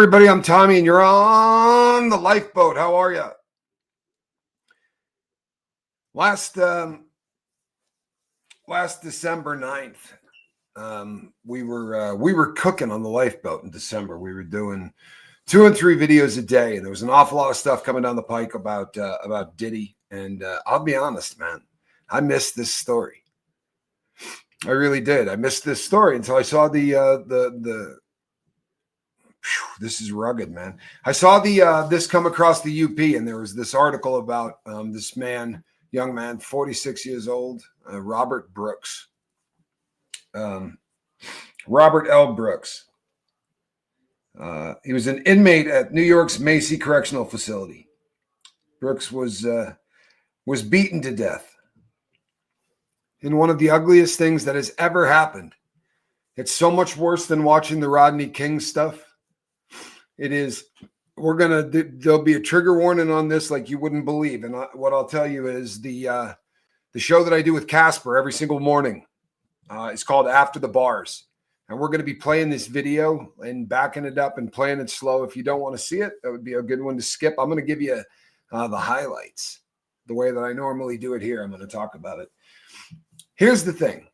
everybody, I'm Tommy, and you're on the lifeboat. How are you? Last December 9th, we were cooking on the lifeboat in December. We were doing 2 and 3 videos a day, and there was an awful lot of stuff coming down the pike about Diddy. And I'll be honest, man, I missed this story. I really did. I missed this story until I saw this is rugged, man. I saw this come across the UP, and there was this article about this man, young man, 46 years old, Robert Brooks, Robert L. Brooks. He was an inmate at New York's Macy Correctional Facility. Brooks was beaten to death in one of the ugliest things that has ever happened. It's so much worse than watching the Rodney King stuff. It is. There'll be a trigger warning on this like you wouldn't believe. And what I'll tell you is the show that I do with Casper every single morning is called After the Bars. And we're going to be playing this video and backing it up and playing it slow. If you don't want to see it, that would be a good one to skip. I'm going to give you the highlights the way that I normally do it here. I'm going to talk about it. Here's the thing.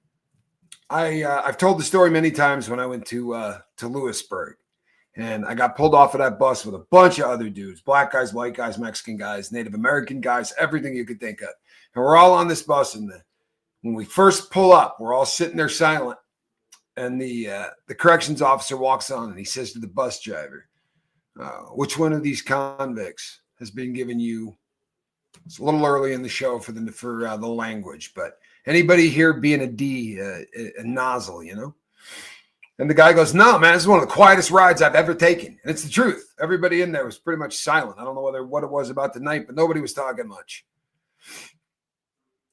I've told the story many times when I went to Lewisburg. And I got pulled off of that bus with a bunch of other dudes, black guys, white guys, Mexican guys, Native American guys, everything you could think of. And we're all on this bus. And when we first pull up, we're all sitting there silent. And the corrections officer walks on and he says to the bus driver, which one of these convicts has been giving you, it's a little early in the show for the language, but anybody here being a nozzle, you know? And the guy goes, no, man, this is one of the quietest rides I've ever taken. And it's the truth. Everybody in there was pretty much silent. I don't know what it was about the night, but nobody was talking much.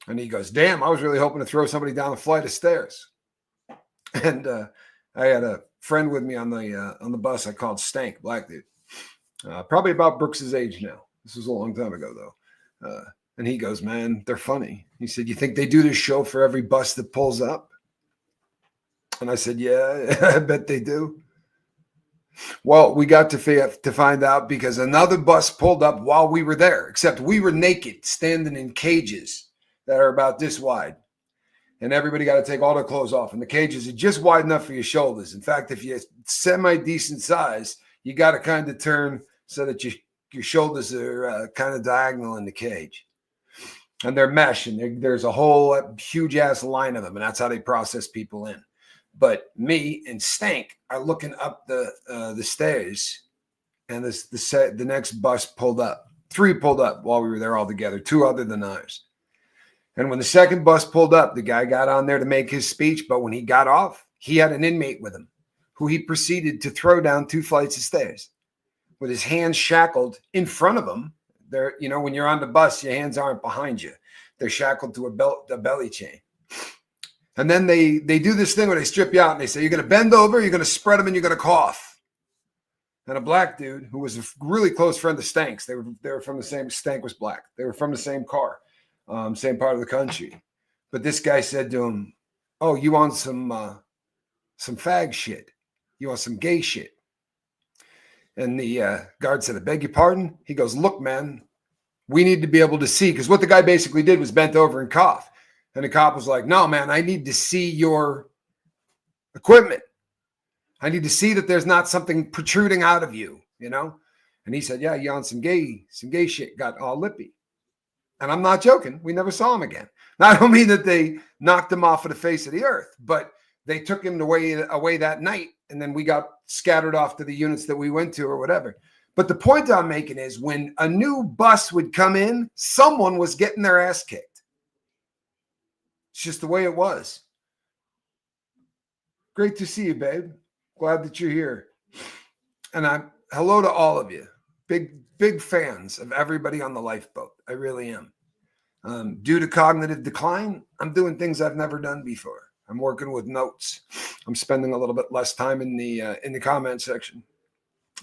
And he goes, damn, I was really hoping to throw somebody down a flight of stairs. And I had a friend with me on the bus I called Stank, black dude. Probably about Brooks's age now. This was a long time ago, though. And he goes, man, they're funny. He said, you think they do this show for every bus that pulls up? And I said, yeah, I bet they do. Well, we got to find out because another bus pulled up while we were there, except we were naked, standing in cages that are about this wide. And everybody got to take all their clothes off. And the cages are just wide enough for your shoulders. In fact, if you're semi-decent size, you got to kind of turn so that your shoulders are kind of diagonal in the cage. And they're mesh, and there's a whole huge-ass line of them, and that's how they process people in. But me and Stank are looking up the stairs, and the next bus pulled up. 3 pulled up while we were there all together, 2 other than ours. And when the second bus pulled up, the guy got on there to make his speech. But when he got off, he had an inmate with him who he proceeded to throw down 2 flights of stairs with his hands shackled in front of him. There, you know, when you're on the bus, your hands aren't behind you. They're shackled to a belly chain. And then they do this thing where they strip you out and they say, you're going to bend over, you're going to spread them, and you're going to cough. And a black dude who was a really close friend of Stank's, they were from the same, Stank was black. They were from the same car, same part of the country. But this guy said to him, oh, you want some fag shit? You want some gay shit? And the guard said, I beg your pardon? He goes, look, man, we need to be able to see. Because what the guy basically did was bent over and cough. And the cop was like, no, man, I need to see your equipment. I need to see that there's not something protruding out of you, you know? And he said, yeah, you on some gay shit, got all lippy. And I'm not joking. We never saw him again. Now, I don't mean that they knocked him off of the face of the earth, but they took him away that night. And then we got scattered off to the units that we went to or whatever. But the point I'm making is when a new bus would come in, someone was getting their ass kicked. It's just the way it was. Great to see you, babe. Glad that you're here. And hello to all of you. Big fans of everybody on the lifeboat. I really am. Due to cognitive decline, I'm doing things I've never done before. I'm working with notes. I'm spending a little bit less time in the comment section.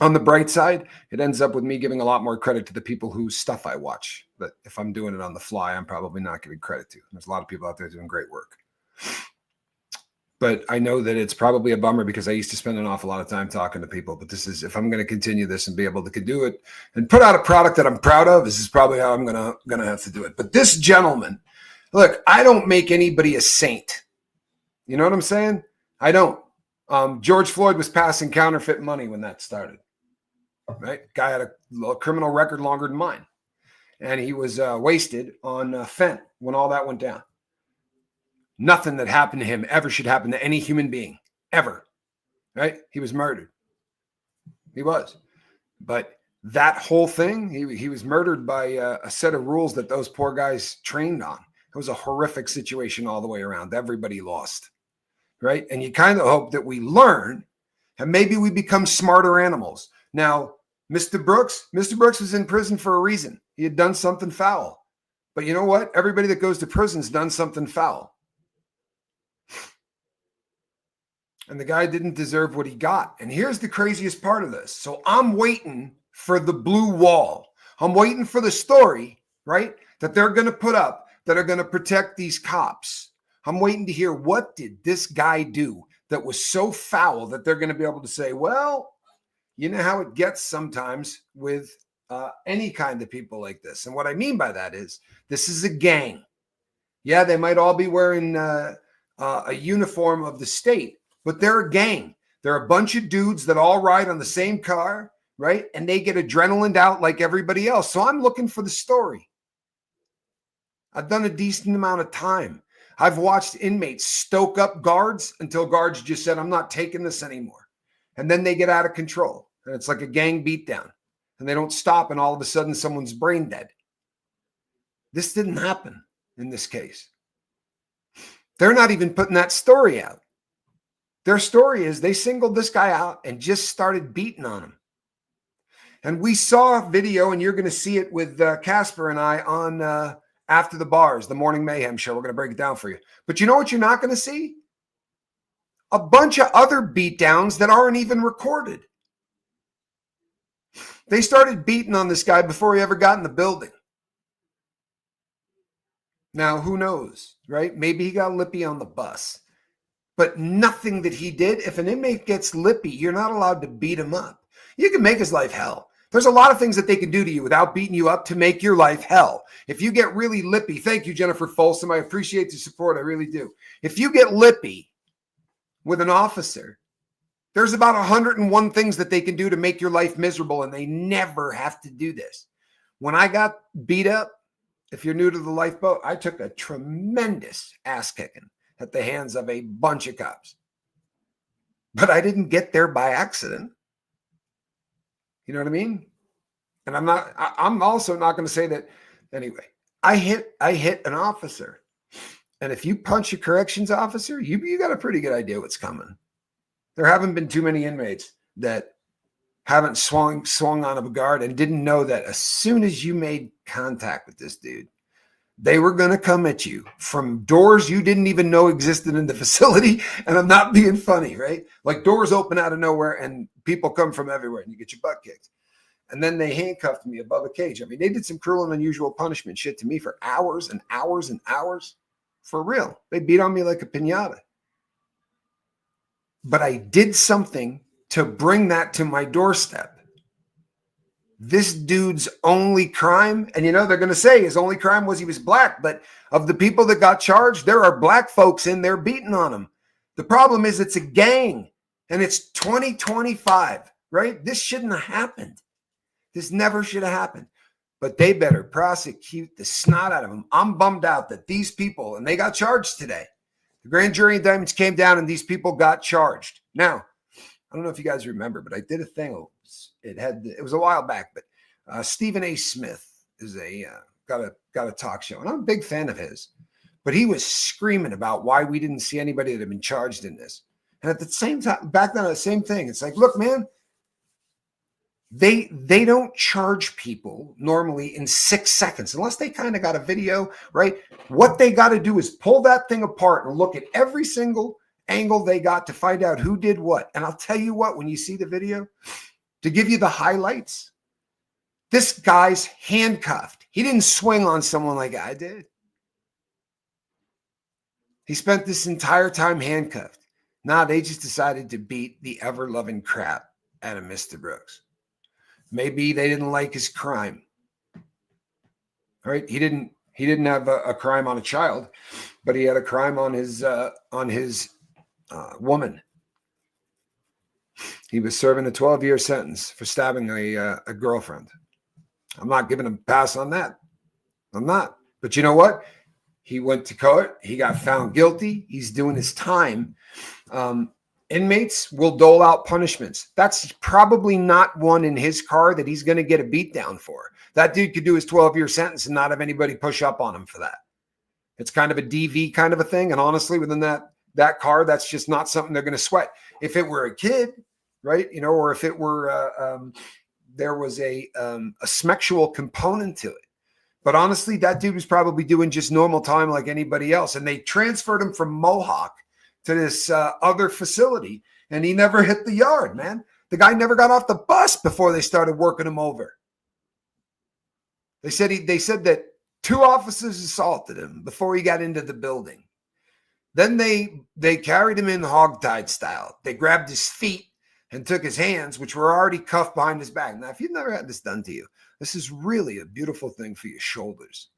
On the bright side, it ends up with me giving a lot more credit to the people whose stuff I watch. But if I'm doing it on the fly, I'm probably not giving credit to. There's a lot of people out there doing great work. But I know that it's probably a bummer because I used to spend an awful lot of time talking to people. But this is, if I'm going to continue this and be able to do it and put out a product that I'm proud of, this is probably how I'm gonna have to do it. But this gentleman, look, I don't make anybody a saint. You know what I'm saying? I don't. George Floyd was passing counterfeit money when that started. Right? Guy had a criminal record longer than mine, and he was wasted on fent when all that went down. Nothing that happened to him ever should happen to any human being, ever, right? He was murdered. He was. But that whole thing, he was murdered by a set of rules that those poor guys trained on. It was a horrific situation all the way around. Everybody lost, right? And you kind of hope that we learn and maybe we become smarter animals. Now, Mr. Brooks was in prison for a reason. He had done something foul. But you know what? Everybody that goes to prison's done something foul. And the guy didn't deserve what he got. And here's the craziest part of this. So I'm waiting for the blue wall. I'm waiting for the story, right, that they're going to put up that are going to protect these cops. I'm waiting to hear, what did this guy do that was so foul that they're going to be able to say, well, you know how it gets sometimes with any kind of people like this. And what I mean by that is this is a gang. Yeah, they might all be wearing a uniform of the state, but they're a gang. They're a bunch of dudes that all ride on the same car, right? And they get adrenalined out like everybody else. So I'm looking for the story. I've done a decent amount of time. I've watched inmates stoke up guards until guards just said, I'm not taking this anymore. And then they get out of control. And it's like a gang beatdown. And they don't stop, and all of a sudden someone's brain dead. This didn't happen in this case. They're not even putting that story out. Their story is they singled this guy out and just started beating on him. And we saw a video, and you're going to see it with Casper and I on After the Bars, the Morning Mayhem show. We're going to break it down for you. But you know what you're not going to see? A bunch of other beatdowns that aren't even recorded. They started beating on this guy before he ever got in the building. Now, who knows, right? Maybe he got lippy on the bus. But nothing that he did, if an inmate gets lippy, you're not allowed to beat him up. You can make his life hell. There's a lot of things that they can do to you without beating you up to make your life hell. If you get really lippy, thank you, Jennifer Folsom. I appreciate the support. I really do. If you get lippy with an officer, there's about 101 things that they can do to make your life miserable, and they never have to do this. When I got beat up, if you're new to the lifeboat, I took a tremendous ass kicking at the hands of a bunch of cops. But I didn't get there by accident. You know what I mean? And I'm also not going to say that. Anyway, I hit an officer. And if you punch a corrections officer, you got a pretty good idea what's coming. There haven't been too many inmates that haven't swung on a guard and didn't know that as soon as you made contact with this dude, they were going to come at you from doors you didn't even know existed in the facility. And I'm not being funny, right? Like doors open out of nowhere and people come from everywhere and you get your butt kicked. And then they handcuffed me above a cage. I mean, they did some cruel and unusual punishment shit to me for hours and hours and hours. For real. They beat on me like a piñata. But I did something to bring that to my doorstep. This dude's only crime, and you know, they're going to say his only crime was he was black, but of the people that got charged, there are black folks in there beating on him. The problem is it's a gang, and it's 2025, right? This shouldn't have happened. This never should have happened. But they better prosecute the snot out of them. I'm bummed out that these people, and they got charged today. The grand jury indictments came down, and these people got charged. Now, I don't know if you guys remember, but I did a thing. It was a while back, but Stephen A. Smith is got a talk show, and I'm a big fan of his. But he was screaming about why we didn't see anybody that had been charged in this. And at the same time, back then, the same thing. It's like, look, man, they don't charge people normally in 6 seconds unless they kind of got a video, right? What they got to do is pull that thing apart and look at every single angle they got to find out who did what. And I'll tell you what, when you see the video, to give you the highlights, this guy's handcuffed. He didn't swing on someone like I did. He spent this entire time handcuffed. Nah, they just decided to beat the ever-loving crap out of Mr. Brooks. Maybe they didn't like his crime. All right, he didn't have a crime on a child, but he had a crime on his woman. He was serving a 12-year sentence for stabbing a girlfriend. I'm not giving him a pass on that. I'm not. But you know what? He went to court. He got found guilty. He's doing his time. Inmates will dole out punishments. That's probably not one in his car that he's going to get a beat down for. That dude could do his 12-year sentence and not have anybody push up on him for that. It's kind of a DV kind of a thing. And honestly, within that car, that's just not something they're going to sweat. If it were a kid, right, or if it were there was a sexual component to it. But honestly, that dude was probably doing just normal time like anybody else. And they transferred him from Mohawk to this other facility, and he never hit the yard, man. The guy never got off the bus before they started working him over. They said that 2 officers assaulted him before he got into the building. Then they carried him in hogtied style. They grabbed his feet and took his hands, which were already cuffed behind his back. Now, if you've never had this done to you, this is really a beautiful thing for your shoulders.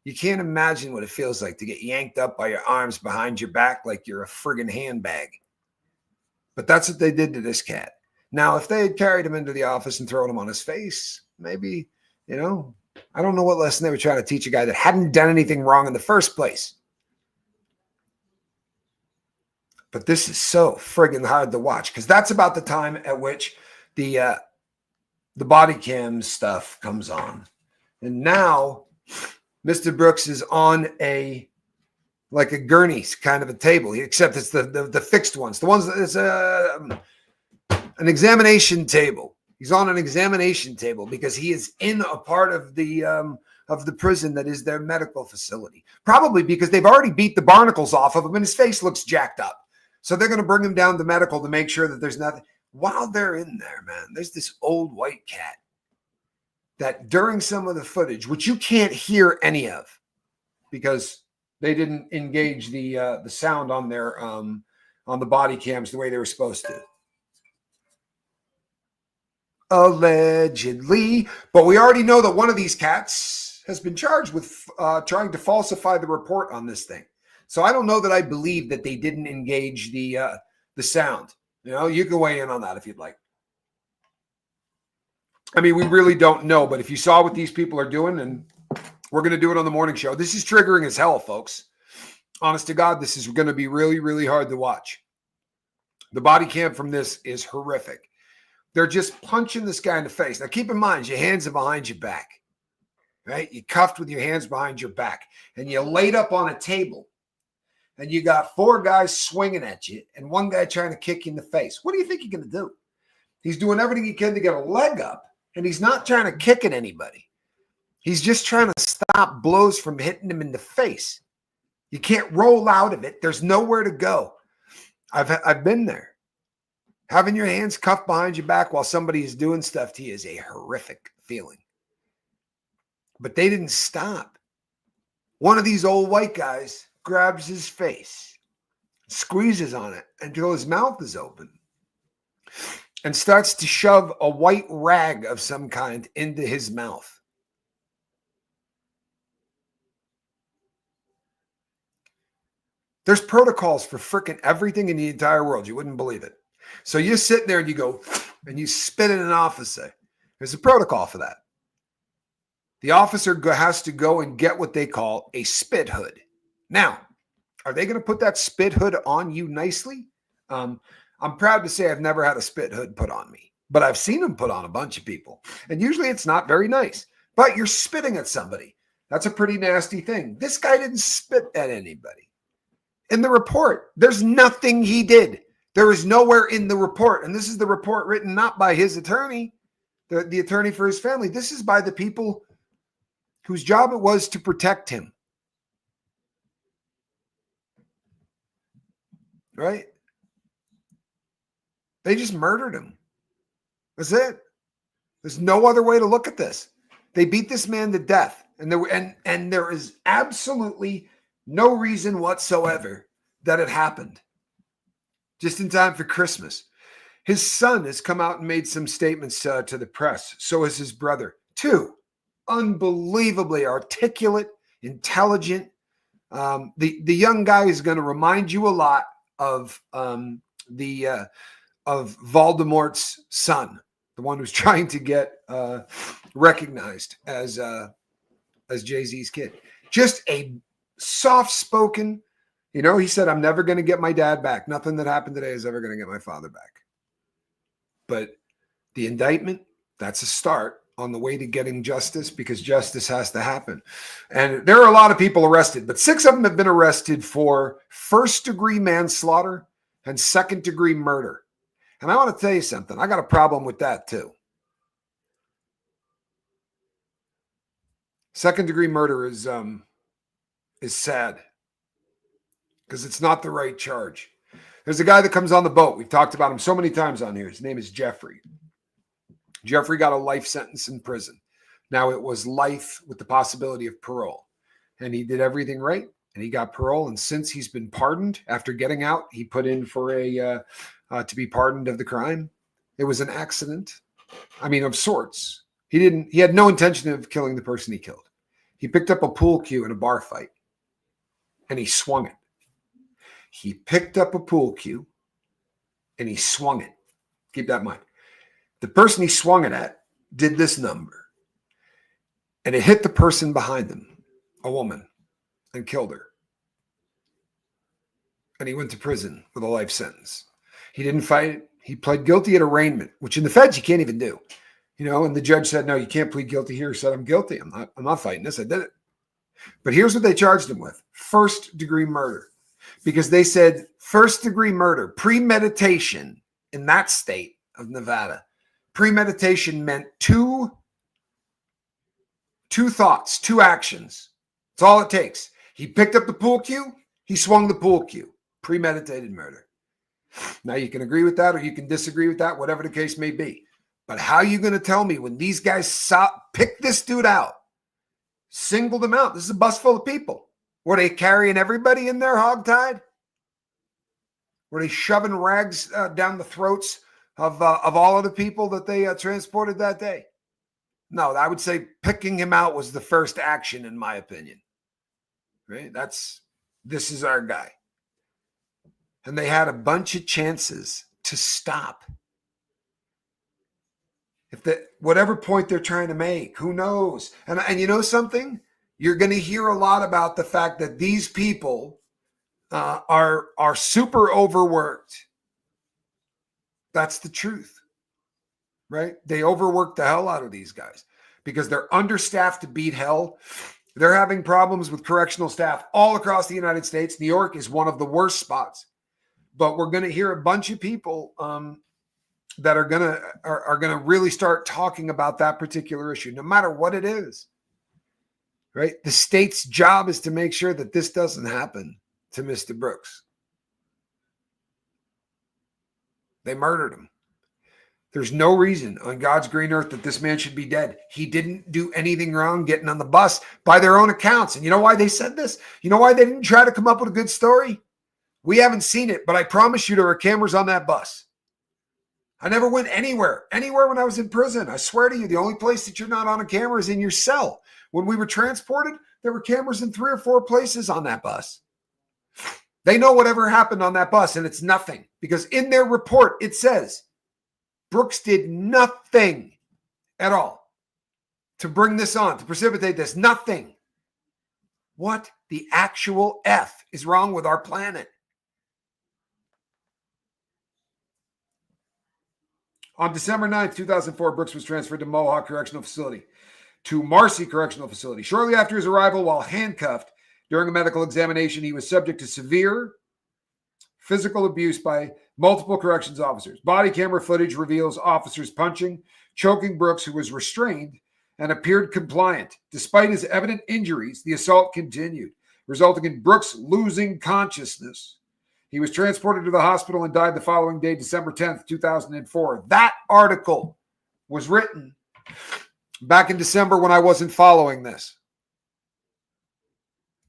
You can't imagine what it feels like to get yanked up by your arms behind your back like you're a friggin' handbag. But that's what they did to this cat. Now, if they had carried him into the office and thrown him on his face, maybe, I don't know what lesson they were trying to teach a guy that hadn't done anything wrong in the first place. But this is so friggin' hard to watch because that's about the time at which the body cam stuff comes on. And now Mr. Brooks is on like a gurney kind of a table, except it's the fixed ones. The ones that is an examination table. He's on an examination table because he is in a part of the prison that is their medical facility. Probably because they've already beat the barnacles off of him and his face looks jacked up. So they're going to bring him down to medical to make sure that there's nothing. While they're in there, man, there's this old white cat that during some of the footage, which you can't hear any of because they didn't engage the sound on their on the body cams the way they were supposed to. Allegedly, but we already know that one of these cats has been charged with trying to falsify the report on this thing. So I don't know that I believe that they didn't engage the sound. You can weigh in on that if you'd like. I mean, we really don't know, but if you saw what these people are doing, and we're going to do it on the morning show, this is triggering as hell, folks. Honest to God, this is going to be really, really hard to watch. The body cam from this is horrific. They're just punching this guy in the face. Now, keep in mind, your hands are behind your back, right? You're cuffed with your hands behind your back, and you're laid up on a table, and you got 4 guys swinging at you, and 1 guy trying to kick you in the face. What do you think you're going to do? He's doing everything he can to get a leg up, and he's not trying to kick at anybody. He's just trying to stop blows from hitting him in the face. You can't roll out of it. There's nowhere to go. I've been there. Having your hands cuffed behind your back while somebody is doing stuff to you is a horrific feeling. But they didn't stop. One of these old white guys grabs his face, squeezes on it until his mouth is open, and starts to shove a white rag of some kind into his mouth. There's protocols for frickin' everything in the entire world. You wouldn't believe it. So you're sitting there and you go, and you spit at an officer. There's a protocol for that. The officer has to go and get what they call a spit hood. Now, are they going to put that spit hood on you nicely? I'm proud to say I've never had a spit hood put on me, but I've seen them put on a bunch of people. And usually it's not very nice, but you're spitting at somebody. That's a pretty nasty thing. This guy didn't spit at anybody. In the report, there's nothing he did. There is nowhere in the report. And this is the report written not by his attorney, the attorney for his family. This is by the people whose job it was to protect him. Right? They just murdered him. That's it. There's no other way to look at this. They beat this man to death. And there is absolutely no reason whatsoever that it happened. just in time for Christmas. His son has come out and made some statements to the press. So has his brother. Two unbelievably articulate, intelligent. The young guy is going to remind you a lot of Voldemort's son, the one who's trying to get recognized as Jay-Z's kid. Just a soft-spoken, he said, I'm never going to get my dad back. Nothing that happened today is ever going to get my father back. But the indictment, that's a start on the way to getting justice, because justice has to happen. And there are a lot of people arrested, but 6 of them have been arrested for first-degree manslaughter and second-degree murder. And I want to tell you something. I got a problem with that too. Second-degree murder is sad because it's not the right charge. There's a guy that comes on the boat. We've talked about him so many times on here. His name is Jeffrey. Jeffrey got a life sentence in prison. Now it was life with the possibility of parole. And he did everything right, and he got parole. And since he's been pardoned after getting out, he put in for to be pardoned of the crime. It was an accident. I mean, of sorts. He had no intention of killing the person he killed. He picked up a pool cue in a bar fight and he swung it. He picked up a pool cue and he swung it. Keep that in mind. The person he swung it at did this number, and it hit the person behind him, a woman, and killed her. And he went to prison with a life sentence. He didn't fight it. He pled guilty at arraignment, which in the feds you can't even do. And the judge said, no, you can't plead guilty here. He said, I'm guilty. I'm not fighting this. I did it. But here's what they charged him with: first-degree murder. Because they said first-degree murder, premeditation in that state of Nevada. Premeditation meant two thoughts, 2 actions. That's all it takes. He picked up the pool cue. He swung the pool cue. Premeditated murder. Now you can agree with that or you can disagree with that, whatever the case may be. But how are you going to tell me when these guys pick this dude out, singled him out? This is a bus full of people. Were they carrying everybody in there hogtied? Were they shoving rags down the throats of all of the people that they transported that day? No, I would say picking him out was the first action, in my opinion. Right? This is our guy. And they had a bunch of chances to stop. Whatever point they're trying to make, who knows? And you know something? You're going to hear a lot about the fact that these people are super overworked. That's the truth, right? They overwork the hell out of these guys because they're understaffed to beat hell. They're having problems with correctional staff all across the United States. New York is one of the worst spots. But we're going to hear a bunch of people that are gonna really start talking about that particular issue, no matter what it is. Right? The state's job is to make sure that this doesn't happen to Mr. Brooks. They murdered him. There's no reason on God's green earth that this man should be dead. He didn't do anything wrong getting on the bus by their own accounts. And you know why they said this? You know why they didn't try to come up with a good story? We haven't seen it, but I promise you there were cameras on that bus. I never went anywhere when I was in prison. I swear to you, the only place that you're not on a camera is in your cell. When we were transported, there were cameras in 3 or 4 places on that bus. They know whatever happened on that bus, and it's nothing. Because in their report, it says Brooks did nothing at all to bring this on, to precipitate this. Nothing. What the actual F is wrong with our planet? On December 9th, 2004, Brooks was transferred to Mohawk Correctional Facility to Marcy Correctional Facility. Shortly after his arrival, while handcuffed during a medical examination, he was subject to severe physical abuse by multiple corrections officers. Body camera footage reveals officers punching, choking Brooks, who was restrained and appeared compliant. Despite his evident injuries, the assault continued, resulting in Brooks losing consciousness. He was transported to the hospital and died the following day, December 10th, 2004. That article was written back in December when I wasn't following this.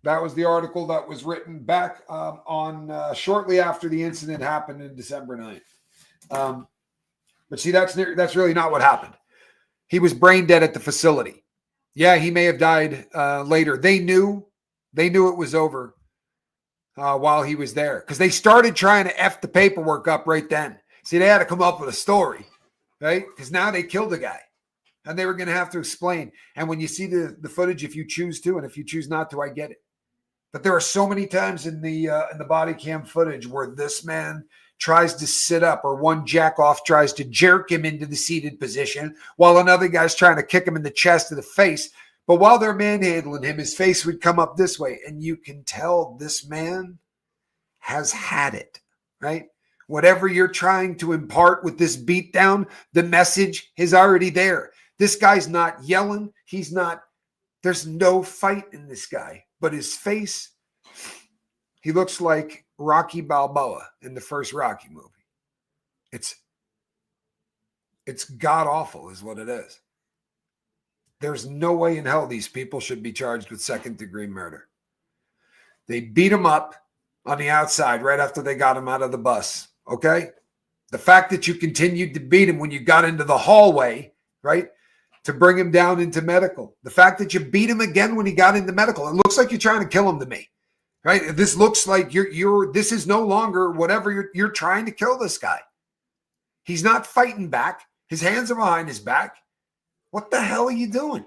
That was the article that was written back on shortly after the incident happened in December 9th. But see, that's really not what happened. He was brain dead at the facility. Yeah, he may have died later. They knew it was over while he was there because they started trying to F the paperwork up right then. See, they had to come up with a story, right? Because now they killed the guy and they were going to have to explain. And when you see the footage, if you choose to, and if you choose not to, I get it. But there are so many times in the body cam footage where this man tries to sit up, or one jack off tries to jerk him into the seated position while another guy's trying to kick him in the chest or the face. But while they're manhandling him, his face would come up this way. And you can tell this man has had it, right? Whatever you're trying to impart with this beatdown, the message is already there. This guy's not yelling. There's no fight in this guy. But his face, he looks like Rocky Balboa in the first Rocky movie. It's god-awful is what it is. There's no way in hell these people should be charged with second-degree murder. They beat him up on the outside right after they got him out of the bus, okay? The fact that you continued to beat him when you got into the hallway, right, to bring him down into medical. The fact that you beat him again when he got into medical. It looks like you're trying to kill him to me, right? This looks like this is no longer whatever you're trying to kill this guy. He's not fighting back. His hands are behind his back. What the hell are you doing?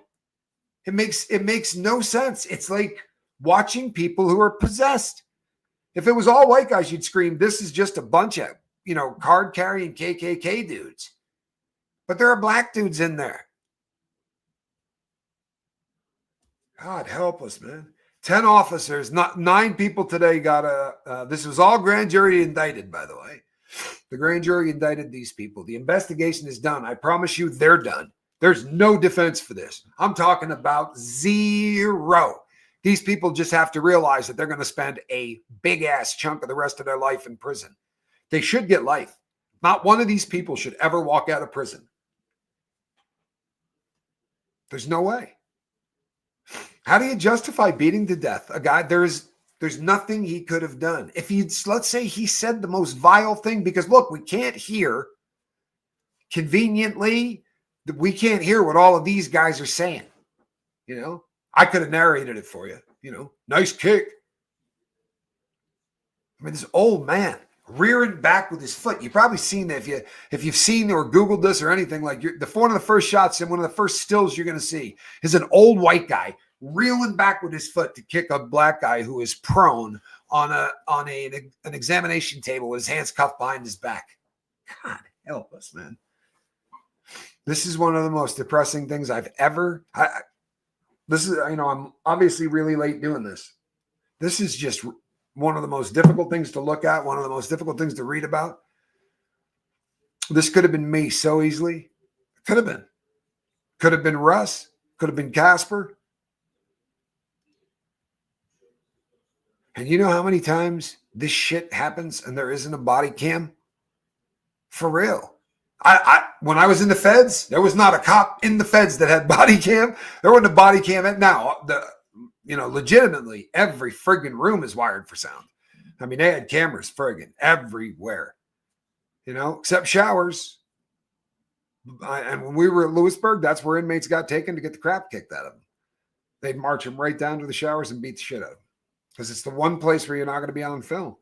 It makes no sense. It's like watching people who are possessed. If it was all white guys, you'd scream, this is just a bunch of, card-carrying KKK dudes. But there are black dudes in there. God help us, man. 10 officers, not 9 people today got this was all grand jury indicted, by the way. The grand jury indicted these people. The investigation is done. I promise you they're done. There's no defense for this. I'm talking about zero. These people just have to realize that they're going to spend a big-ass chunk of the rest of their life in prison. They should get life. Not one of these people should ever walk out of prison. There's no way. How do you justify beating to death a guy? There's nothing he could have done. Let's say he said the most vile thing, because look, we can't hear conveniently. We can't hear what all of these guys are saying. I could have narrated it for you. Nice kick. I mean, this old man rearing back with his foot. You've probably seen that if you've seen or Googled this or anything, like one of the first shots and one of the first stills you're going to see is an old white guy reeling back with his foot to kick a black guy who is prone on an examination table with his hands cuffed behind his back. God help us, man. This is one of the most depressing things I've ever. I'm obviously really late doing this. This is just one of the most difficult things to look at, one of the most difficult things to read about. This could have been me so easily. Could have been. Could have been Russ. Could have been Casper. And you know how many times this shit happens and there isn't a body cam? For real. When I was in the feds, there was not a cop in the feds that had body cam. There wasn't a body cam. Now, legitimately, every friggin' room is wired for sound. I mean, they had cameras friggin' everywhere, except showers. And when we were at Lewisburg, that's where inmates got taken to get the crap kicked out of them. They'd march them right down to the showers and beat the shit out of them, because it's the one place where you're not going to be on film.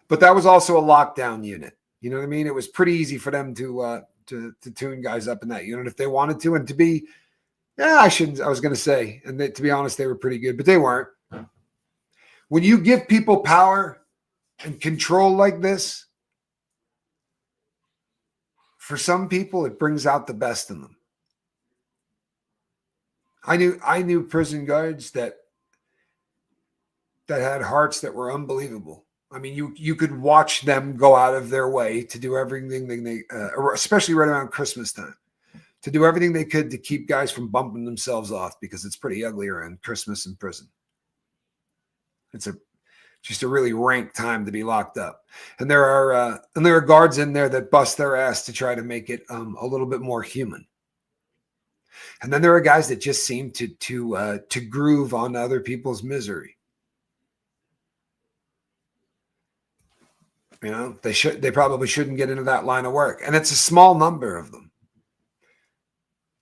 But that was also a lockdown unit. You know what I mean? It was pretty easy for them to tune guys up in that unit if they wanted to. And to be, I was going to say, and to be honest, they were pretty good, but they weren't. When you give people power and control like this, for some people, it brings out the best in them. I knew prison guards that had hearts that were unbelievable. I mean, you could watch them go out of their way to do everything they, especially right around Christmas time, to do everything they could to keep guys from bumping themselves off, because it's pretty ugly around Christmas in prison. It's just a really rank time to be locked up. And there are guards in there that bust their ass to try to make it a little bit more human. And then there are guys that just seem to groove on other people's misery. They probably shouldn't get into that line of work. And it's a small number of them.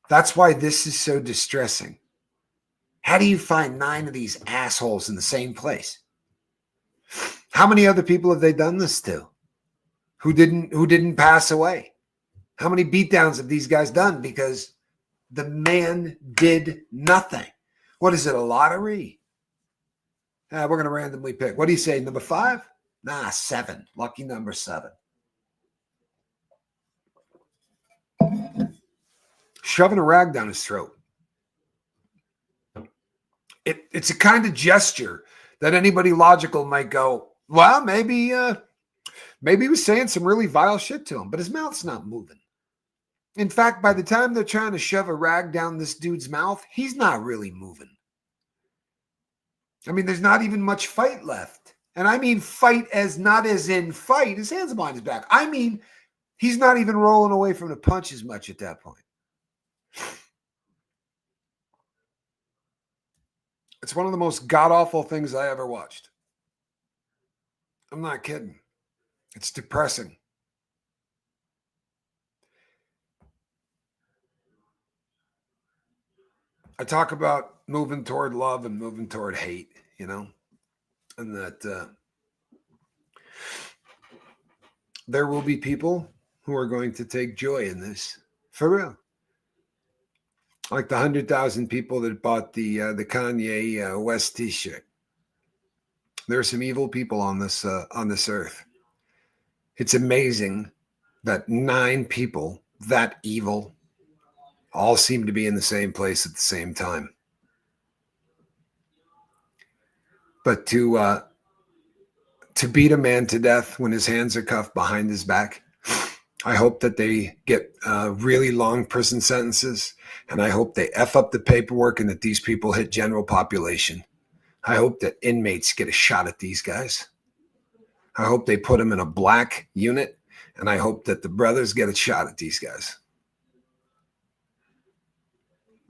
That's why this is so distressing. How do you find 9 of these assholes in the same place? How many other people have they done this to who didn't pass away? How many beatdowns have these guys done because the man did nothing? What is it, a lottery? We're going to randomly pick. What do you say, number 5? Nah, 7. Lucky number 7. Shoving a rag down his throat. It's a kind of gesture that anybody logical might go, well, maybe he was saying some really vile shit to him, but his mouth's not moving. In fact, by the time they're trying to shove a rag down this dude's mouth, he's not really moving. I mean, there's not even much fight left. And I mean fight not as in fight. His hands are behind his back. I mean, he's not even rolling away from the punch as much at that point. It's one of the most god-awful things I ever watched. I'm not kidding. It's depressing. I talk about moving toward love and moving toward hate, and that there will be people who are going to take joy in this, for real. Like the 100,000 people that bought the Kanye West T-shirt. There are some evil people on this earth. It's amazing that 9 people that evil all seem to be in the same place at the same time. But to beat a man to death when his hands are cuffed behind his back, I hope that they get really long prison sentences, and I hope they F up the paperwork and that these people hit general population. I hope that inmates get a shot at these guys. I hope they put them in a black unit, and I hope that the brothers get a shot at these guys.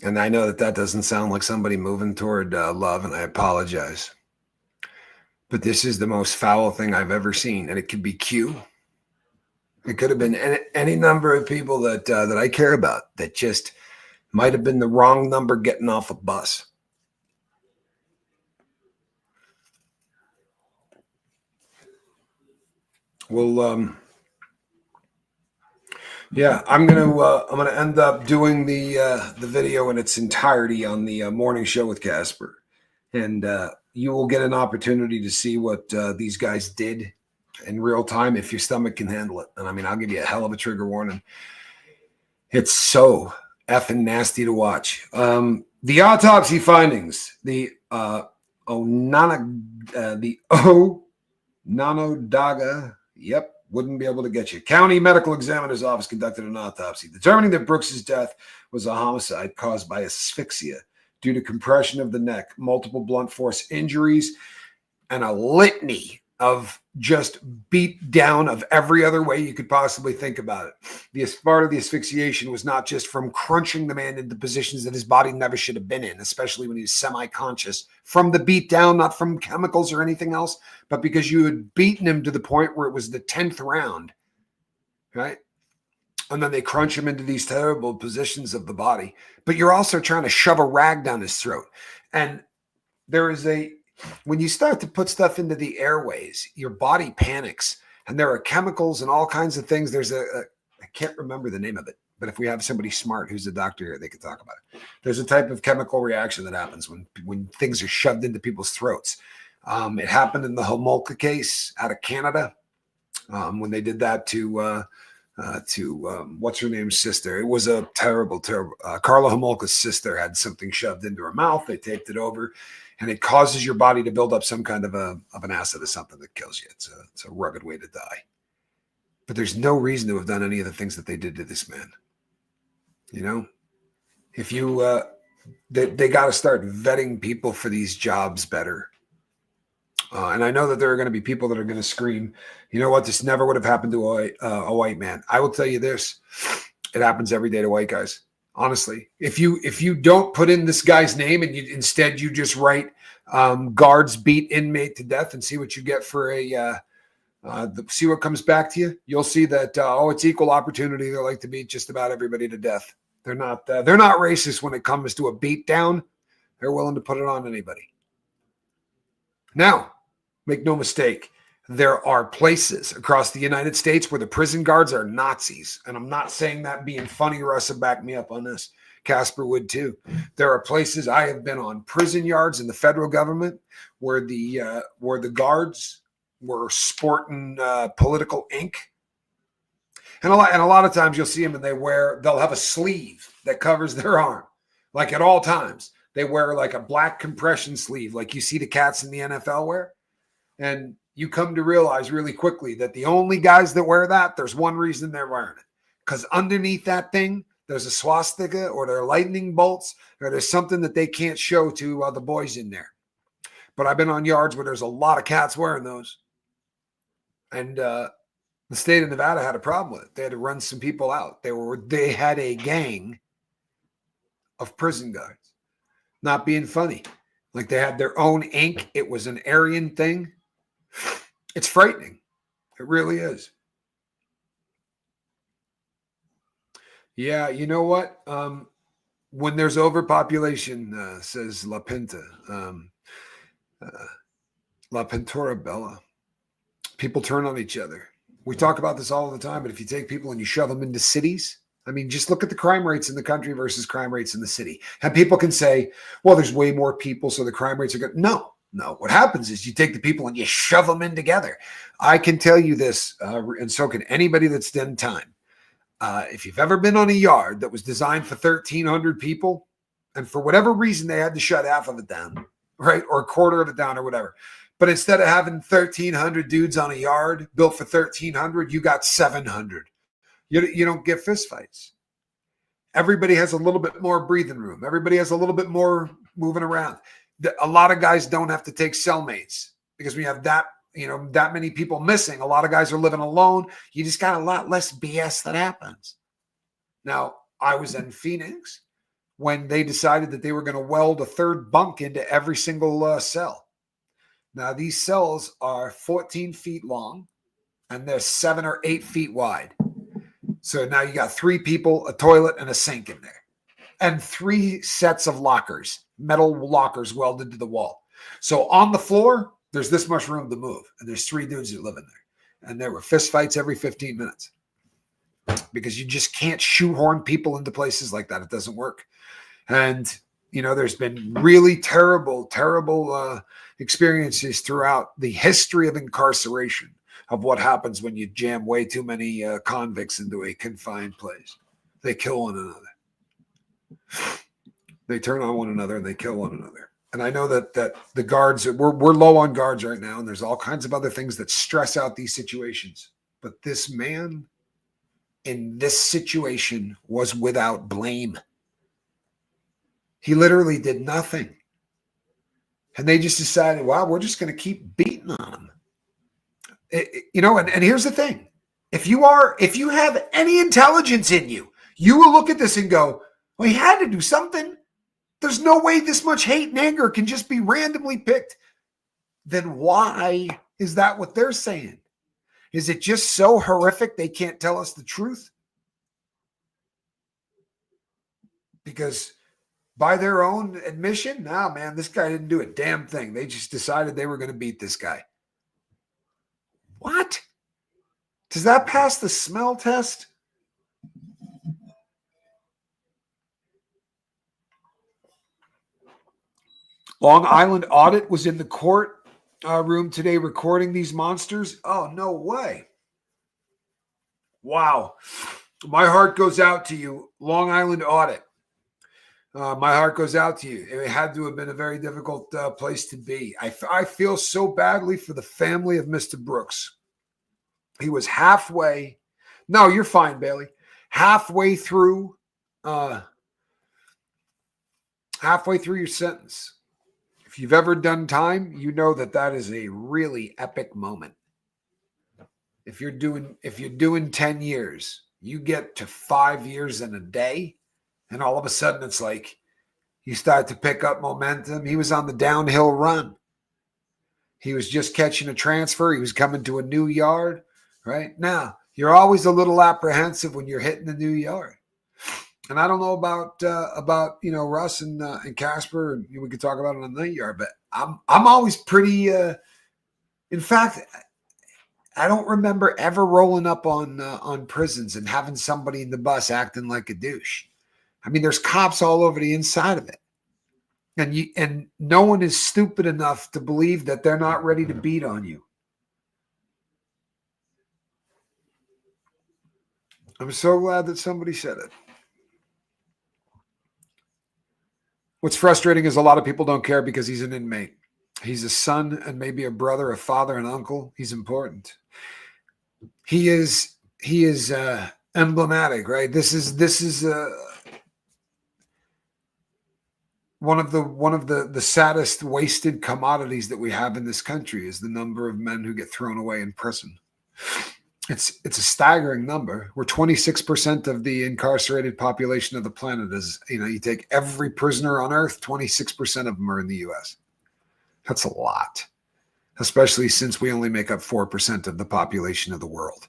And I know that doesn't sound like somebody moving toward love, and I apologize. But this is the most foul thing I've ever seen, and it could be Q. It could have been any number of people that I care about that just might have been the wrong number getting off a bus. Well, yeah, I'm gonna end up doing the video in its entirety on the morning show with Casper, and you will get an opportunity to see what these guys did in real time if your stomach can handle it. And I mean, I'll give you a hell of a trigger warning. It's so effing nasty to watch. The autopsy findings, the Onondaga, yep, wouldn't be able to get you. County Medical Examiner's Office conducted an autopsy, determining that Brooks's death was a homicide caused by asphyxia due to compression of the neck, multiple blunt force injuries, and a litany of just beat down of every other way you could possibly think about it. The part of the asphyxiation was not just from crunching the man into positions that his body never should have been in, especially when he was semi-conscious, from the beat down, not from chemicals or anything else, but because you had beaten him to the point where it was the 10th round, right? And then they crunch him into these terrible positions of the body. But you're also trying to shove a rag down his throat. And there is when you start to put stuff into the airways, your body panics, and there are chemicals and all kinds of things. There's I can't remember the name of it, but if we have somebody smart who's a doctor here, they could talk about it. There's a type of chemical reaction that happens when things are shoved into people's throats. It happened in the Homolka case out of Canada when they did that to what's her name's sister. It was a terrible. Carla Homolka's sister had something shoved into her mouth. They taped it over. And it causes your body to build up some kind of an acid or something that kills you. It's a rugged way to die. But there's no reason to have done any of the things that they did to this man. If you they got to start vetting people for these jobs better. And I know that there are going to be people that are going to scream, you know what, this never would have happened to a white man. I will tell you this, it happens every day to white guys. Honestly, if you don't put in this guy's name and you just write guards beat inmate to death and see what you get for a See what comes back to you. You'll see that it's equal opportunity. They like to beat just about everybody to death. They're not racist when it comes to a beat down. They're willing to put it on anybody. Now, make no mistake, there are places across the United States where the prison guards are Nazis. And I'm not saying that being funny. Russ will back me up on this. Casper would too. There are places I have been on prison yards in the federal government where the guards were sporting political ink. And a lot of times you'll see them and they'll have a sleeve that covers their arm. Like at all times, they wear like a black compression sleeve, like you see the cats in the NFL wear. And you come to realize really quickly that the only guys that wear that, there's one reason they're wearing it. Because underneath that thing, there's a swastika or there are lightning bolts or there's something that they can't show to the boys in there. But I've been on yards where there's a lot of cats wearing those. And the state of Nevada had a problem with it. They had to run some people out. They had a gang of prison guards. Not being funny. Like they had their own ink. It was an Aryan thing. It's frightening. It really is. Yeah, you know what? When there's overpopulation, says La Pinta, La Pintura Bella, people turn on each other. We talk about this all the time, but if you take people and you shove them into cities, I mean, just look at the crime rates in the country versus crime rates in the city. And people can say, well, there's way more people, so the crime rates are good. No. What happens is you take the people and you shove them in together. I can tell you this, and so can anybody that's done time. If you've ever been on a yard that was designed for 1,300 people, and for whatever reason they had to shut half of it down, right, or a quarter of it down or whatever. But instead of having 1,300 dudes on a yard built for 1,300, you got 700. You don't get fistfights. Everybody has a little bit more breathing room. Everybody has a little bit more moving around. A lot of guys don't have to take cellmates because we have that many people missing. A lot of guys are living alone. You just got a lot less BS that happens. Now, I was in Phoenix when they decided that they were going to weld a third bunk into every single cell. Now, these cells are 14 feet long and they're 7 or 8 feet wide. So now you got 3 people, a toilet, and a sink in there. And 3 sets of lockers, metal lockers welded to the wall. So on the floor, there's this much room to move. And there's 3 dudes that live in there. And there were fist fights every 15 minutes. Because you just can't shoehorn people into places like that. It doesn't work. And, there's been really terrible experiences throughout the history of incarceration of what happens when you jam way too many convicts into a confined place. They kill one another. They turn on one another and they kill one another. And I know that the guards, we're low on guards right now, and there's all kinds of other things that stress out these situations. But this man in this situation was without blame. He literally did nothing. And they just decided, wow, we're just going to keep beating on him. And here's the thing. If you have any intelligence in you, you will look at this and go, well, he had to do something. There's no way this much hate and anger can just be randomly picked. Then why is that what they're saying? Is it just so horrific they can't tell us the truth? Because by their own admission, nah, man, this guy didn't do a damn thing. They just decided they were going to beat this guy. What? Does that pass the smell test? Long Island Audit was in the court room today recording these monsters. Oh, no way. Wow. My heart goes out to you, Long Island Audit. My heart goes out to you. It had to have been a very difficult place to be. I feel so badly for the family of Mr. Brooks. He was halfway. No, you're fine, Bailey. Halfway through your sentence. If you've ever done time, you know that is a really epic moment. If you're doing 10 years, you get to 5 years and a day, and all of a sudden it's like you start to pick up momentum. He was on the downhill run. He was just catching a transfer. He was coming to a new yard, right? Now, you're always a little apprehensive when you're hitting the new yard. And I don't know about Russ and Casper, and we could talk about it on the yard, but I'm always pretty. In fact, I don't remember ever rolling up on prisons and having somebody in the bus acting like a douche. I mean, there's cops all over the inside of it, and no one is stupid enough to believe that they're not ready to beat on you. I'm so glad that somebody said it. What's frustrating is a lot of people don't care because he's an inmate. He's a son and maybe a brother, a father, an uncle. He's important. He is emblematic, right? This is one of the saddest wasted commodities that we have in this country is the number of men who get thrown away in prison. It's a staggering number. We're 26% of the incarcerated population of the planet. You take every prisoner on earth, 26% of them are in the US. That's a lot, especially since we only make up 4% of the population of the world.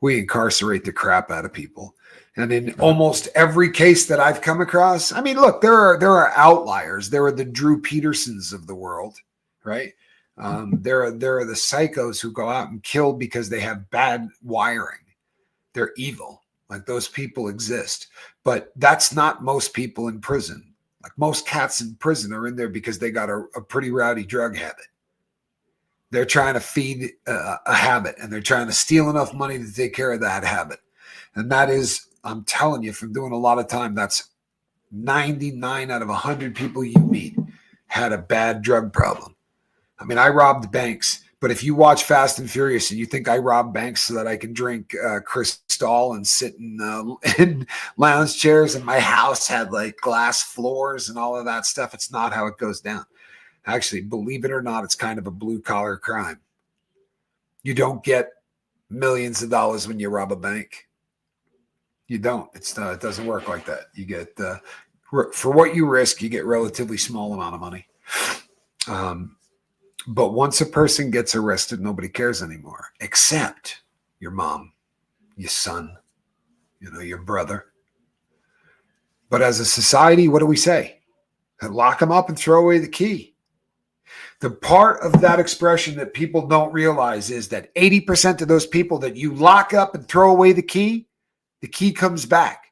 We incarcerate the crap out of people. And in almost every case that I've come across, I mean, look, there are outliers. There are the Drew Petersons of the world, right? There are the psychos who go out and kill because they have bad wiring. They're evil. Like those people exist. But that's not most people in prison. Like most cats in prison are in there because they got a pretty rowdy drug habit. They're trying to feed a habit, and they're trying to steal enough money to take care of that habit. And that is, I'm telling you, from doing a lot of time, that's 99 out of 100 people you meet had a bad drug problem. I mean, I robbed banks, but if you watch Fast and Furious and you think I rob banks so that I can drink Cristal and sit in lounge chairs and my house had like glass floors and all of that stuff, it's not how it goes down. Actually, believe it or not, it's kind of a blue-collar crime. You don't get millions of dollars when you rob a bank. You don't. It doesn't work like that. You get, for what you risk, you get relatively small amount of money. But once a person gets arrested, nobody cares anymore, except your mom, your son, your brother. But as a society, what do we say? Lock them up and throw away the key. The part of that expression that people don't realize is that 80% of those people that you lock up and throw away the key comes back.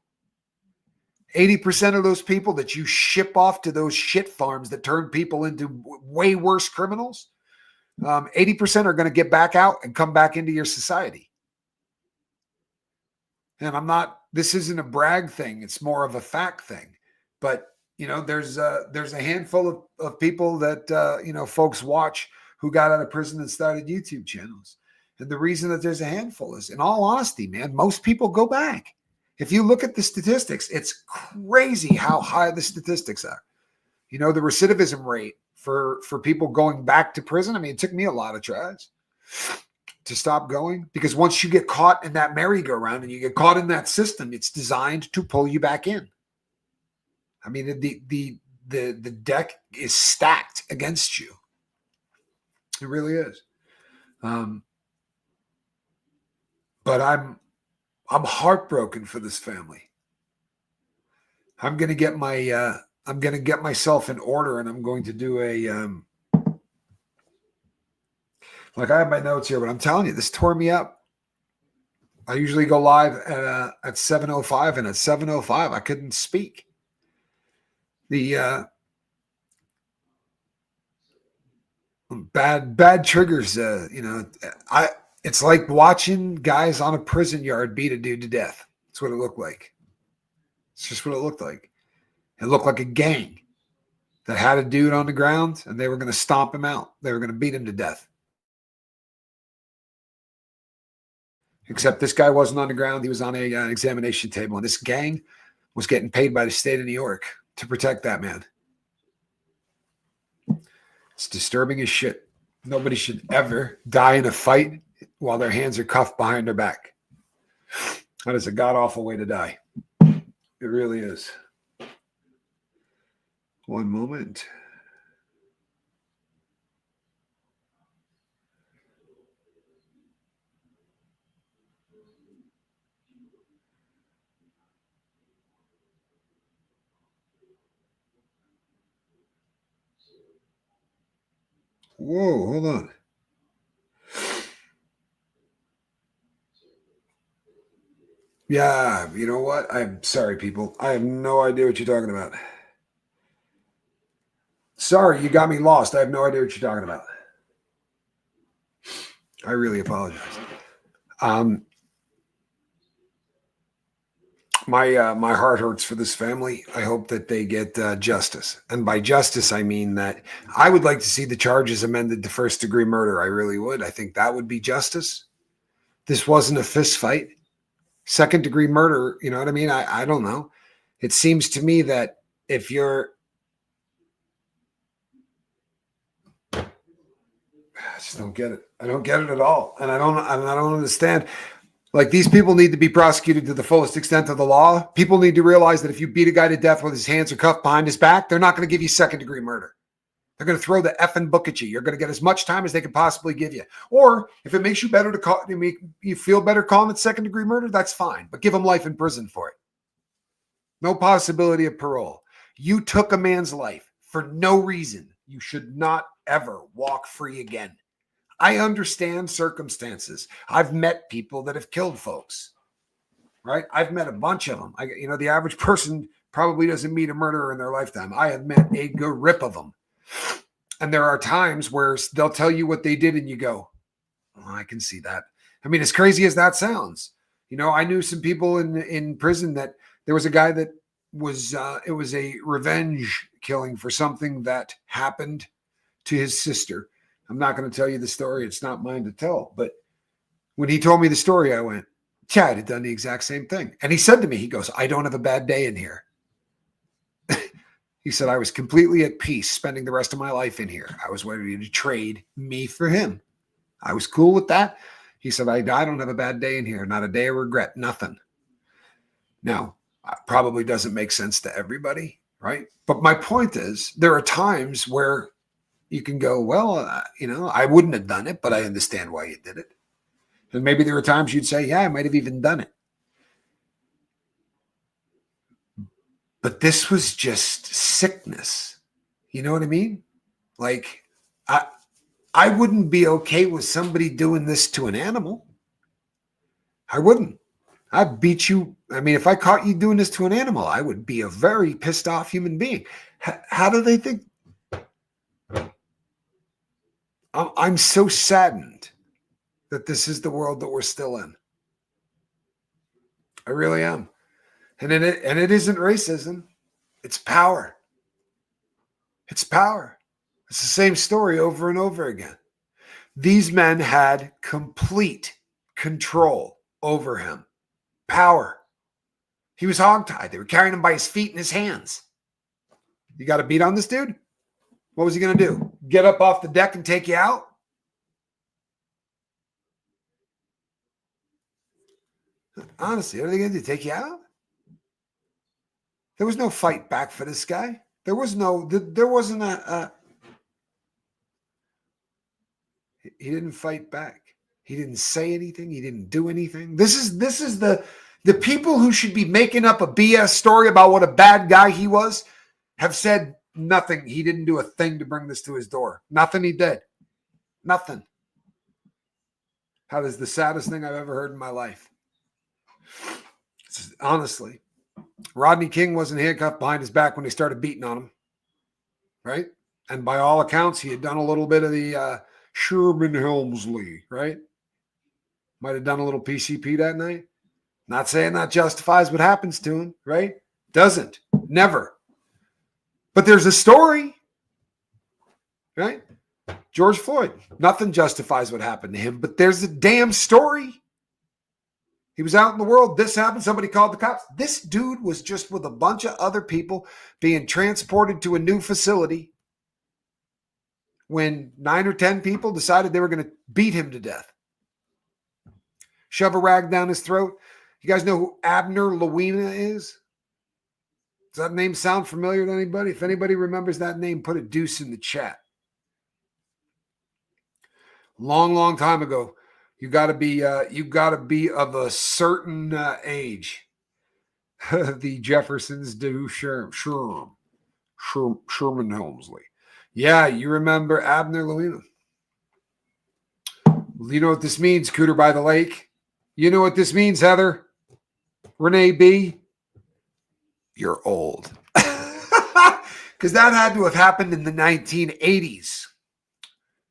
80% of those people that you ship off to those shit farms that turn people into way worse criminals, 80% are going to get back out and come back into your society. And this isn't a brag thing. It's more of a fact thing. But there's a handful of people that, folks watch who got out of prison and started YouTube channels. And the reason that there's a handful is, in all honesty, man, most people go back. If you look at the statistics, it's crazy how high the statistics are. The recidivism rate for people going back to prison. I mean, it took me a lot of tries to stop going, because once you get caught in that merry-go-round and you get caught in that system, it's designed to pull you back in. I mean, the deck is stacked against you. It really is. But I'm heartbroken for this family. I'm going to get myself in order, and I'm going to do like I have my notes here, but I'm telling you, this tore me up. I usually go live at 7:05, and at 7:05 I couldn't speak. The bad triggers. It's like watching guys on a prison yard beat a dude to death. That's what it looked like. It's just what it looked like. It looked like a gang that had a dude on the ground, and they were going to stomp him out. They were going to beat him to death. Except this guy wasn't on the ground. He was on an examination table, and this gang was getting paid by the state of New York to protect that man. It's disturbing as shit. Nobody should ever die in a fight while their hands are cuffed behind their back. That is a god-awful way to die. It really is. One moment. Whoa, hold on. Yeah, you know what? I'm sorry, people. I have no idea what you're talking about. Sorry, you got me lost. I have no idea what you're talking about. I really apologize. Um, my heart hurts for this family. I hope that they get justice, and by justice I mean that I would like to see the charges amended to first degree murder. I really would. I think that would be justice. This wasn't a fist fight. Second degree murder. You know what I mean? I don't know. It seems to me that if you're, I just don't get it. I don't get it at all, and I don't understand. Like, these people need to be prosecuted to the fullest extent of the law. People need to realize that if you beat a guy to death with his hands are cuffed behind his back, they're not going to give you second degree murder. They're going to throw the effing book at you. You're going to get as much time as they can possibly give you. Or if it makes you better to call, make you feel better calling it second degree murder, that's fine. But give them life in prison for it. No possibility of parole. You took a man's life for no reason. You should not ever walk free again. I understand circumstances. I've met people that have killed folks, right? I've met a bunch of them. The average person probably doesn't meet a murderer in their lifetime. I have met a grip of them. And there are times where they'll tell you what they did and you go, oh, I can see that. I mean, as crazy as that sounds, I knew some people in prison that there was a guy that was, it was a revenge killing for something that happened to his sister. I'm not going to tell you the story. It's not mine to tell. But when he told me the story, I went, Chad had done the exact same thing. And he said to me, he goes, I don't have a bad day in here. He said, I was completely at peace spending the rest of my life in here. I was ready to trade me for him. I was cool with that. He said, I don't have a bad day in here. Not a day of regret, nothing. Now, probably doesn't make sense to everybody, right? But my point is, there are times where you can go, well, I wouldn't have done it, but I understand why you did it. And maybe there are times you'd say, yeah, I might have even done it. But this was just sickness. You know what I mean? Like, I wouldn't be okay with somebody doing this to an animal. I wouldn't. I'd beat you. I mean, if I caught you doing this to an animal, I would be a very pissed off human being. How do they think? I'm so saddened that this is the world that we're still in. I really am. And it isn't racism. It's power. It's power. It's the same story over and over again. These men had complete control over him. Power. He was hogtied. They were carrying him by his feet and his hands. You got a beat on this dude? What was he going to do? Get up off the deck and take you out? Honestly, what are they going to do? Take you out? There was no fight back for this guy. There wasn't he didn't fight back. He didn't say anything. He didn't do anything. This is the people who should be making up a BS story about what a bad guy he was have said nothing. He didn't do a thing to bring this to his door. Nothing he did. Nothing. That is the saddest thing I've ever heard in my life. Honestly, Rodney King wasn't handcuffed behind his back when they started beating on him, right? And by all accounts, he had done a little bit of the Sherman Helmsley, right? Might have done a little PCP that night. Not saying that justifies what happens to him, right? Doesn't. Never. But there's a story, right? George Floyd. Nothing justifies what happened to him, but there's a damn story. He was out in the world. This happened. Somebody called the cops. This dude was just with a bunch of other people being transported to a new facility when 9 or 10 people decided they were going to beat him to death. Shove a rag down his throat. You guys know who Abner Lawina is? Does that name sound familiar to anybody? If anybody remembers that name, put a deuce in the chat. Long, long time ago. You got to be of a certain age. The Jeffersons do Sherman Helmsley. Yeah, you remember Abner Louima. You know what this means, Cooter by the Lake? You know what this means, Heather? Renee B? You're old. Because that had to have happened in the 1980s.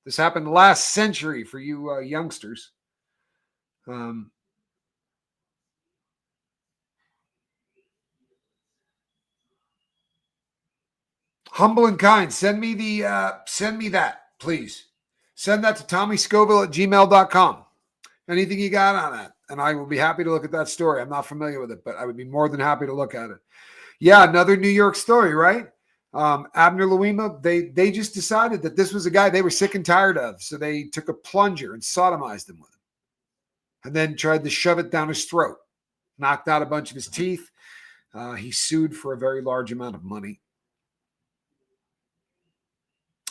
This happened last century for you youngsters. Humble and kind. Send me that, please. Send that to TommyScoville@gmail.com. Anything you got on that. And I will be happy to look at that story. I'm not familiar with it, but I would be more than happy to look at it. Yeah, another New York story, right? Abner Louima, they just decided that this was a guy they were sick and tired of. So they took a plunger and sodomized him with it. And then tried to shove it down his throat. Knocked out a bunch of his teeth. He sued for a very large amount of money.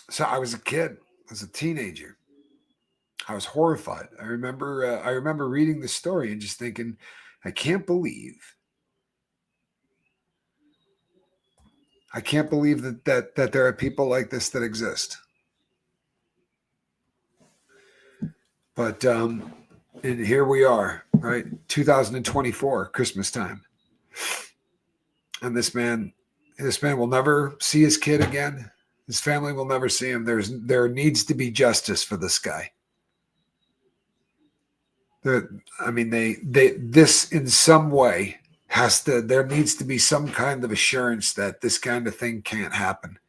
So I was a kid. I was a teenager. I was horrified. I remember reading the story and just thinking, I can't believe that there are people like this that exist. But and here we are, right? 2024, Christmas time. And this man will never see his kid again. His family will never see him. There needs to be justice for this guy. This in some way there needs to be some kind of assurance that this kind of thing can't happen.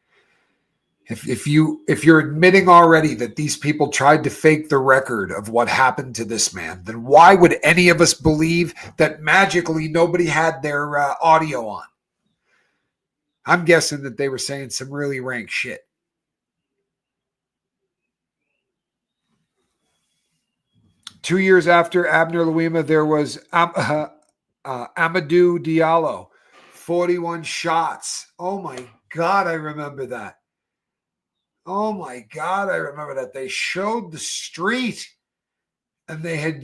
If you're admitting already that these people tried to fake the record of what happened to this man, then why would any of us believe that magically nobody had their audio on? I'm guessing that they were saying some really rank shit. Two years after Abner Louima, there was Amadou Diallo, 41 shots. Oh my God, I remember that. Oh my God, I remember that. They showed the street and they had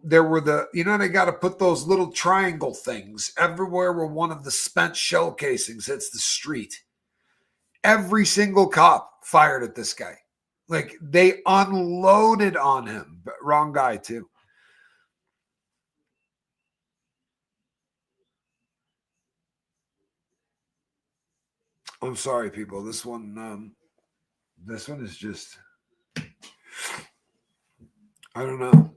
there were they got to put those little triangle things everywhere where one of the spent shell casings hits the street. Every single cop fired at this guy. Like they unloaded on him. But wrong guy too. I'm sorry, people. This one is just, I don't know.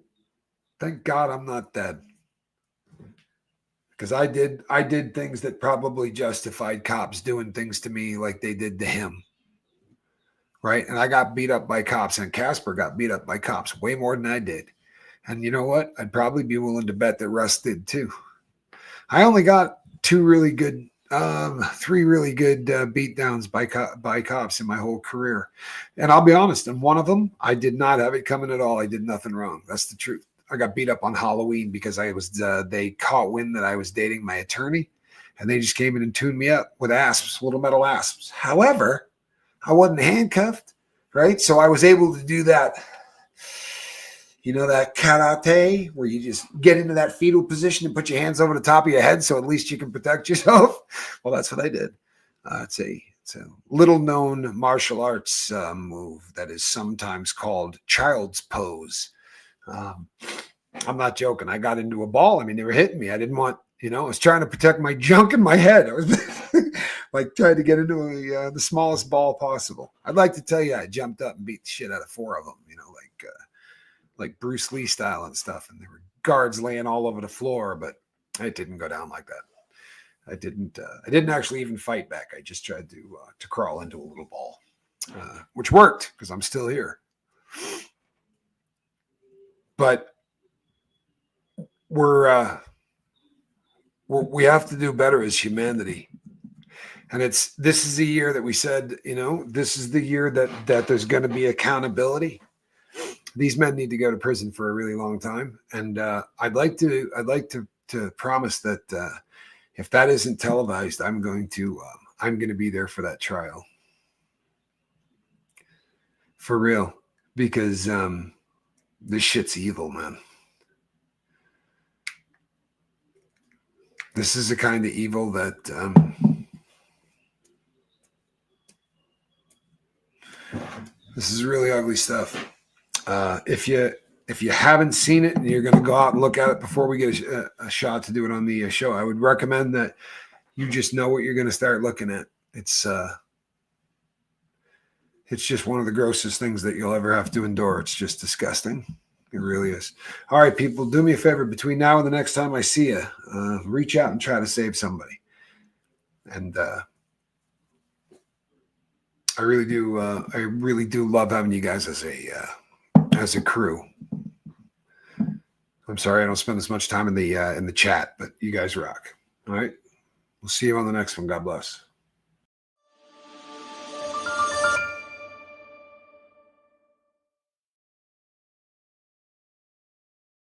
Thank God I'm not dead. Because I did things that probably justified cops doing things to me like they did to him. Right. And I got beat up by cops, and Casper got beat up by cops way more than I did. And you know what? I'd probably be willing to bet that Russ did too. I only got three really good beat downs by cops in my whole career. And I'll be honest, in one of them, I did not have it coming at all. I did nothing wrong. That's the truth. I got beat up on Halloween because they caught wind that I was dating my attorney, and they just came in and tuned me up with asps, little metal asps. However, I wasn't handcuffed, right? So I was able to do that. You know, that karate where you just get into that fetal position and put your hands over the top of your head so at least you can protect yourself. Well, that's what I did. It's a little known martial arts move that is sometimes called child's pose. I'm not joking. I got into a ball. I mean, they were hitting me. I didn't want, I was trying to protect my junk in my head. I was like trying to get into the smallest ball possible. I'd like to tell you I jumped up and beat the shit out of four of them, like Bruce Lee style and stuff. And there were guards laying all over the floor, but it didn't go down like that. I didn't actually even fight back. I just tried to crawl into a little ball, which worked because I'm still here. But we have to do better as humanity. And this is the year that we said, this is the year that there's going to be accountability. These men need to go to prison for a really long time. And I'd like to promise that if that isn't televised, I'm going to be there for that trial. For real. Because this shit's evil, man. This is the kind of evil that This is really ugly stuff. If you haven't seen it and you're going to go out and look at it before we get a shot to do it on the show, I would recommend that you just know what you're going to start looking at. It's just one of the grossest things that you'll ever have to endure. It's just disgusting. It really is. All right, people, do me a favor. Between now and the next time I see you, reach out and try to save somebody. And I really do love having you guys as a crew. I'm sorry I don't spend as much time in the chat, but you guys rock. All right. We'll see you on the next one. God bless.